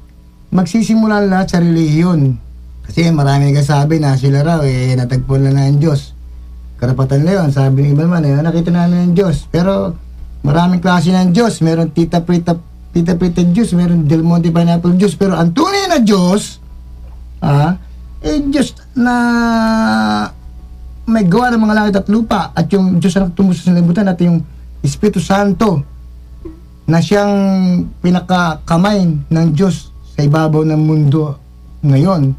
magsisimula lahat sa relihiyon. Kasi marami nagsasabi na sila raw, natagpo na ng Diyos. Karapatan na yun, sabi ng iba naman, nakita na ng Diyos. Pero maraming klase ng Diyos. Meron Tita Prita Diyos, meron Del Monte Pineapple Diyos. Pero ang tunay na Diyos, Diyos na may gawa ng mga langit at lupa at yung Diyos na nagtumbo sa sanlibutan at yung Espiritu Santo na siyang pinakakamay ng Diyos sa ibabaw ng mundo ngayon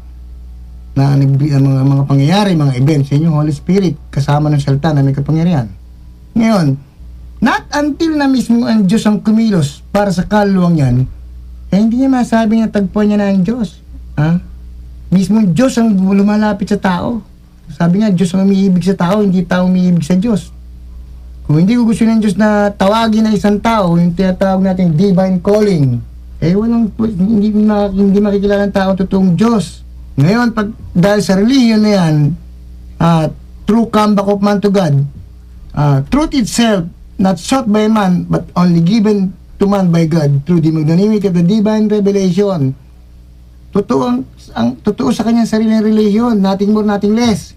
na mga pangyayari, mga events, yun yung Holy Spirit kasama ng salita na may kapangyarihan. Ngayon, not until na mismo ang Diyos ang kumilos para sa kaluluwang yan, hindi niya masabi na tagpuan niya na ang Diyos. Mismo Diyos ang lumalapit sa tao. Sabi nga, Diyos ang umiibig sa tao, hindi tao umiibig sa Diyos. Kung hindi ko gusto ng Diyos na tawagin na isang tao, yung tinatawag natin divine calling, hindi makikilala ng tao ang totoong Diyos. Ngayon, dahil sa religion na yan, true comeback of man to God, truth itself, not sought by man, but only given to man by God through the magnanimity of the divine revelation. Totoo sa kanyang sariling religion, nothing more, nothing less.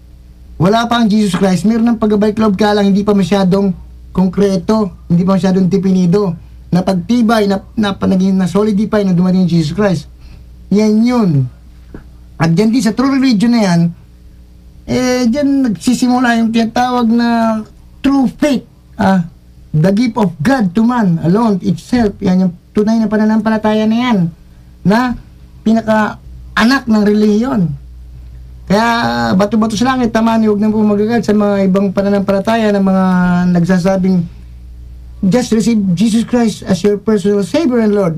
Wala pa ang Jesus Christ, meron ng pagbabalik loob ka lang, hindi pa masyadong konkreto, hindi pa masyadong definido, na pagtibay, na solidify na dumating yung Jesus Christ. Yan yun. At dyan din sa true religion na yan, dyan nagsisimula yung tinatawag na true faith. The gift of God to man alone itself. Yan yung tunay na pananampalataya na yan, na pinaka-anak ng relihiyon. Kaya bato-bato sa langit, tamaan, huwag na po magagad sa mga ibang pananampalataya ng mga nagsasabing just receive Jesus Christ as your personal Savior and Lord.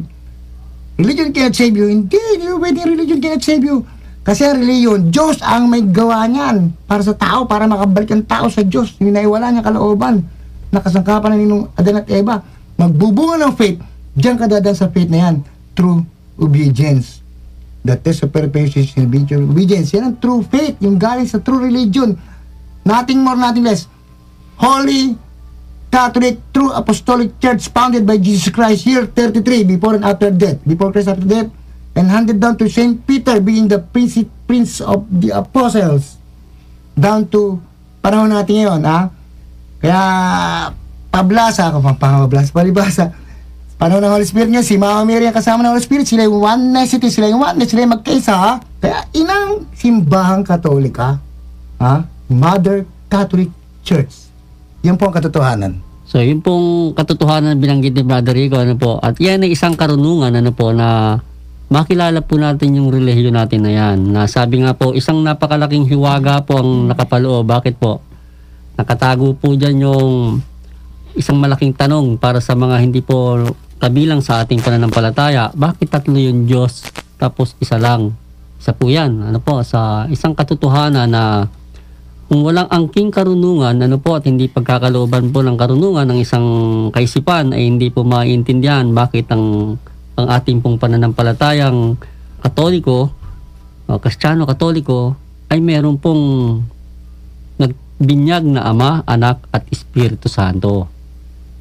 Religion cannot save you. Indeed, your wedding religion cannot save you. Kasi ang religion, Diyos ang may gawa niyan para sa tao, para makabalik ang tao sa Diyos. Yung naiwala niya kalooban, nakasangkapan na ninong Adan at Eva. Magbubunga ng faith, diyan ka dadaan sa faith na yan, true obedience. The test of perfection is obedience. Yan ang true faith, yung galing sa true religion. Nothing more, nothing less. Holy Catholic True Apostolic Church founded by Jesus Christ, year 33, before and after death. Before Christ, after death, and handed down to Saint Peter, being the prince of the apostles, down to panahon natin ngayon, Kaya, palibasa, panahon ng Holy Spirit niya, si Mama Mary ang kasama ng Holy Spirit, sila yung oneness, sila yung magkaisa, Kaya, inang simbahang Katolika, Mother Catholic Church. Yan po ang katotohanan. So, yun pong katotohanan binanggit ni Brother Rico, at yan ay isang karunungan, na makilala po natin yung relihiyon natin na yan. Na sabi nga po, isang napakalaking hiwaga po ang nakapaloob. Bakit po? Nakatago po dyan yung isang malaking tanong para sa mga hindi po kabilang sa ating pananampalataya. Bakit tatlo yung Diyos tapos isa lang? Isa po yan. Sa isang katotohanan na kung walang angking karunungan, at hindi pagkakalooban po ng karunungan ng isang kaisipan, ay hindi po maiintindihan bakit ang ating pong pananampalatayang Katoliko, Kristiyano Katoliko, ay meron pong nagbinyag na Ama, Anak at Espiritu Santo,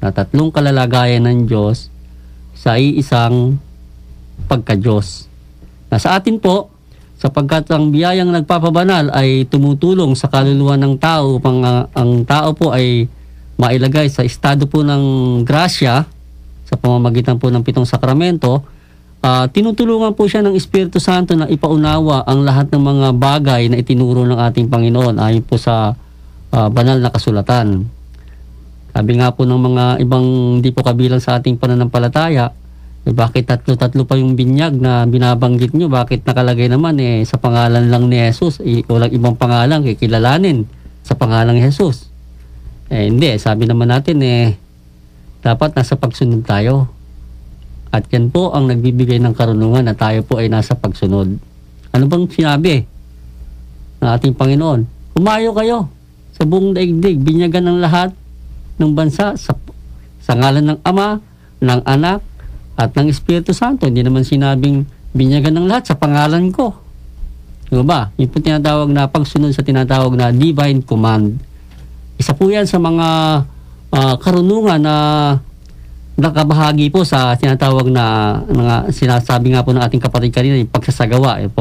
na tatlong kalalagayan ng Diyos sa iisang pagka-Diyos. Na sa atin po, sapagkat ang biyayang nagpapabanal ay tumutulong sa kaluluwa ng tao upang ang tao po ay mailagay sa estado po ng grasya sa pamamagitan po ng 7 sakramento, tinutulungan po siya ng Espiritu Santo na ipaunawa ang lahat ng mga bagay na itinuro ng ating Panginoon ayon po sa banal na kasulatan. Sabi nga po ng mga ibang hindi po kabilang sa ating pananampalataya, bakit tatlo-tatlo pa yung binyag na binabanggit nyo? Bakit nakalagay naman sa pangalan lang ni Jesus? Walang ibang pangalan kikilalanin sa pangalan ni Jesus. Hindi, sabi naman natin dapat nasa pagsunod tayo. At yan po ang nagbibigay ng karunungan na tayo po ay nasa pagsunod. Ano bang sinabi ng ating Panginoon? Humayo kayo sa buong daigdig, binyagan ng lahat ng bansa sa ngalan ng Ama, ng Anak, at ng Espiritu Santo. Hindi naman sinabing binyagan ng lahat sa pangalan ko. Diba ba? Yung po tinatawag na pagsunod sa tinatawag na divine command. Isa po yan sa mga karunungan na nakabahagi po sa tinatawag na mga sinasabi nga po ng ating kapatid kanina, yung pagsasagawa, yung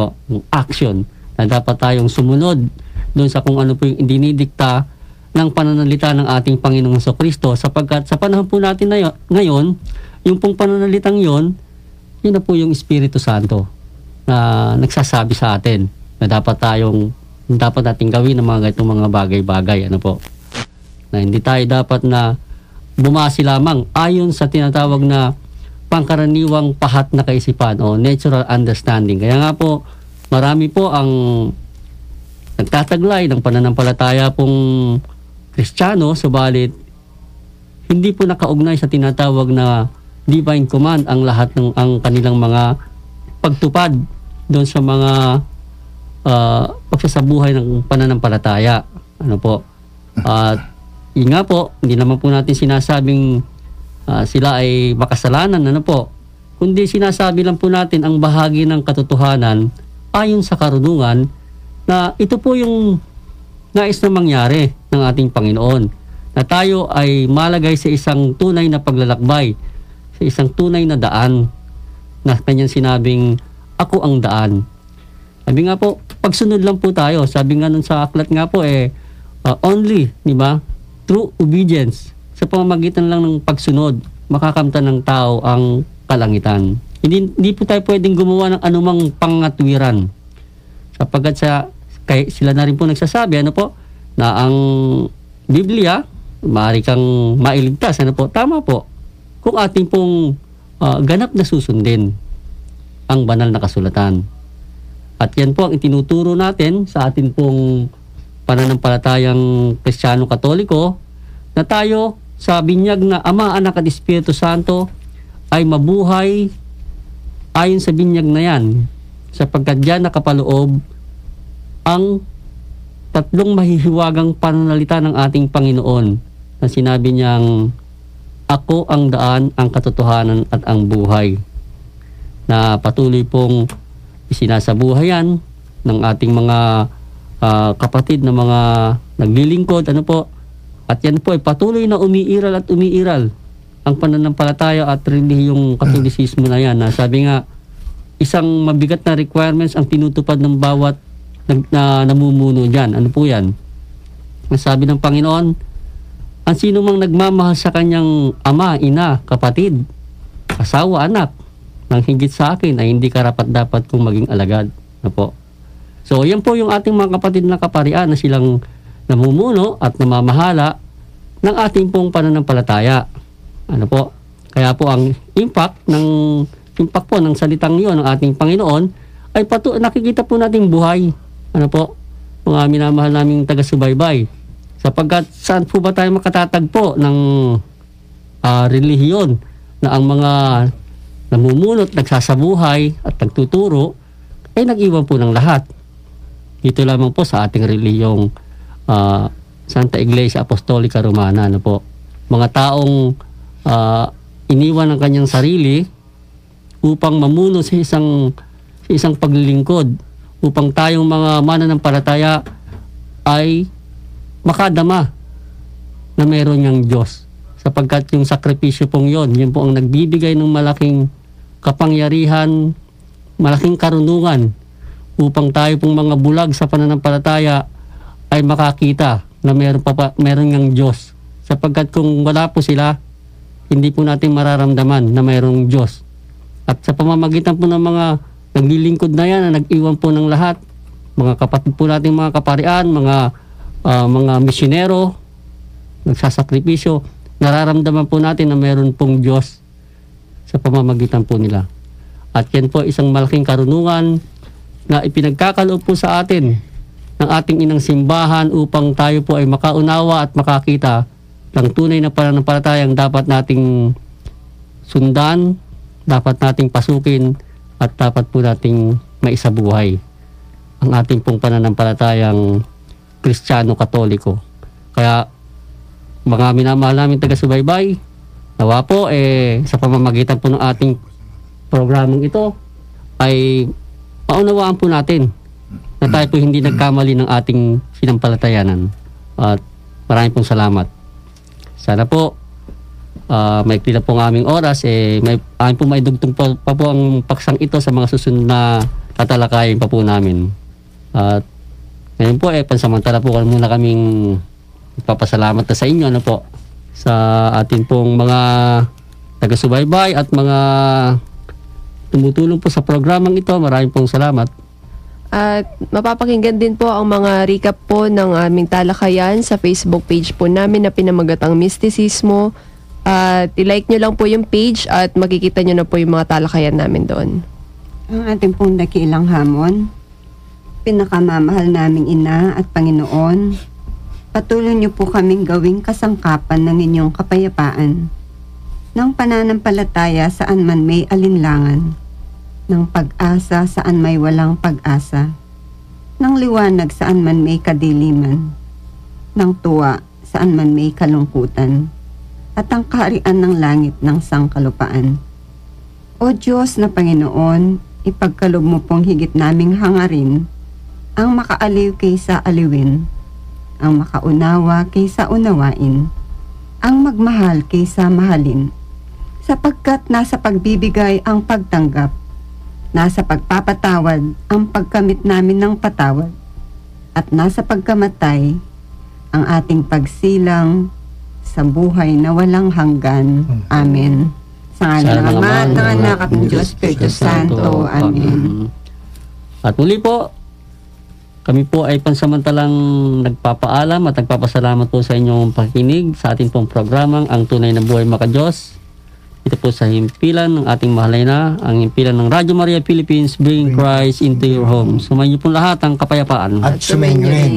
action, na dapat tayong sumunod doon sa kung ano po yung dinidikta ng pananalita ng ating Panginoong Jesucristo, sapagkat sa panahon po natin na ngayon, yung pong pananalitang yun na po yung Espiritu Santo na nagsasabi sa atin na dapat tayong dapat natin gawin ng mga ganitong mga bagay-bagay. Ano po? Na hindi tayo dapat na bumasi lamang ayon sa tinatawag na pangkaraniwang pahat na kaisipan o natural understanding. Kaya nga po, marami po ang nagtataglay ng pananampalataya pong Kristiyano, subalit hindi po nakaugnay sa tinatawag na divine command ang lahat ng ang kanilang mga pagtupad doon sa mga pagsasabuhay ng pananampalataya. Ano po? At yun nga po, hindi naman po natin sinasabing sila ay makasalanan, ano po? Kundi sinasabi lang po natin ang bahagi ng katotohanan ayon sa karunungan na ito po yung nais na mangyari ng ating Panginoon. Na tayo ay malagay sa isang tunay na paglalakbay, sa isang tunay na daan na kanyang sinabing, ako ang daan. Sabi nga po, pagsunod lang po tayo. Sabi nga nun sa aklat nga po, only, di ba? Through obedience, sa pamamagitan lang ng pagsunod, makakamtan ng tao ang kalangitan. Hindi po tayo pwedeng gumawa ng anumang pangatwiran. Sapagkat sila na rin po nagsasabi, ano po, na ang Biblia, maaari kang mailigtas. Ano po? Tama po. Kung ating pong ganap na susundin ang banal na kasulatan. At yan po ang itinuturo natin sa atin pong pananampalatayang Kristiyano Katoliko na tayo sa binyag na Ama, Anak at Espiritu Santo ay mabuhay ayon sa binyag na yan, sapagkat diyan nakapaloob ang tatlong mahihiwagang pananalita ng ating Panginoon na sinabi niyang, ako ang daan, ang katotohanan at ang buhay, na patuloy pong isinasabuhayan ng ating mga kapatid na mga naglilingkod, ano po, at yan po ay patuloy na umiiral at umiiral ang pananampalataya at relihiyong Katolisismo na yan, na sabi nga, isang mabigat na requirements ang tinutupad ng bawat na namumuno dyan. Ano po yan? Sabi ng Panginoon, ang sino mang nagmamahal sa kanyang ama, ina, kapatid, asawa, anak, nang higit sa akin ay hindi karapat-dapat kong maging alagad. Ano po? So, yan po yung ating mga kapatid na kaparian na silang namumuno at namamahala ng ating pong pananampalataya. Ano po? Kaya po ang impact po ng salitang yun ng ating Panginoon ay nakikita po nating buhay. Ano po? Mga minamahal naming taga-subaybay. Sapagkat saan po ba tayo makatatagpo ng relihiyon na ang mga namumuno't nagsasabuhay at nagtuturo ay nag-iwan po ng lahat. Dito lamang po sa ating relihiyong Santa Iglesia Apostolica Romana. Ano po? Mga taong iniwan ng kanyang sarili upang mamuno sa isang paglilingkod, upang tayong mga mananampalataya ay makadama na meron niyang Diyos. Sapagkat yung sakripisyo pong yun po ang nagbibigay ng malaking kapangyarihan, malaking karunungan upang tayo pong mga bulag sa pananampalataya ay makakita na meron niyang Diyos. Sapagkat kung wala po sila, hindi po natin mararamdaman na mayroong Diyos. At sa pamamagitan po ng mga naglilingkod na yan, na nag-iwan po ng lahat, mga kapatid po natin, mga kaparian, mga misyonero, nagsasakripisyo, nararamdaman po natin na mayroon pong Diyos sa pamamagitan po nila. At yan po isang malaking karunungan na ipinagkakaloob po sa atin ng ating inang simbahan upang tayo po ay makaunawa at makakita ng tunay na pananampalatayang dapat nating sundan, dapat nating pasukin, at dapat po nating maisabuhay ang ating pong pananampalatayang Kristiyano Katoliko. Kaya mga minamahal namin taga-subaybay, nawa po sa pamamagitan po ng ating programang ito ay maunawaan po natin na tayo po hindi nagkamali ng ating sinampalatayanan. At maraming pong salamat. Sana po maikli na po ang aming oras, amin po maidugtong pa po ang paksang ito sa mga susunod na tatalakayin pa po namin. At ngayon po pansamantala po muna kaming papasalamat na sa inyo, ano po, sa atin pong mga taga-subaybay at mga tumutulong po sa programang ito. Maraming pong salamat. At mapapakinggan din po ang mga recap po ng aming talakayan sa Facebook page po namin na pinamagatang Mistisismo. At i-like nyo lang po yung page at makikita nyo na po yung mga talakayan namin doon. Ang ating pong dakilang hamon, pinakamamahal naming Ina at Panginoon, patuloy niyo po kaming gawing kasangkapan ng inyong kapayapaan, ng pananampalataya saan man may alinlangan, ng pag-asa saan may walang pag-asa, ng liwanag saan man may kadiliman, ng tuwa saan man may kalungkutan, at ang kaharian ng langit ng sangkalupaan. O Diyos na Panginoon, ipagkaloob mo pong higit naming hangarin ang makaaliw kaysa aliwin, ang makaunawa kaysa unawain, ang magmahal kaysa mahalin, sapagkat nasa pagbibigay ang pagtanggap, nasa pagpapatawad ang pagkamit namin ng patawad, at nasa pagkamatay ang ating pagsilang sa buhay na walang hanggan. Amen. Sa ngalan ng Ama, ng Anak at ng Diyos Espiritu Santo. Amen. At muli po, kami po ay pansamantalang nagpapaalam at nagpapasalamat po sa inyong pakikinig sa ating pong programang Ang Tunay na Buhay Makadiyos. Ito po sa himpilan ng ating mahalay na, ang himpilan ng Radyo Maria Philippines, Bringing Christ into your home. Sumayin niyo po lahat ang kapayapaan. At sumayin nyo rin.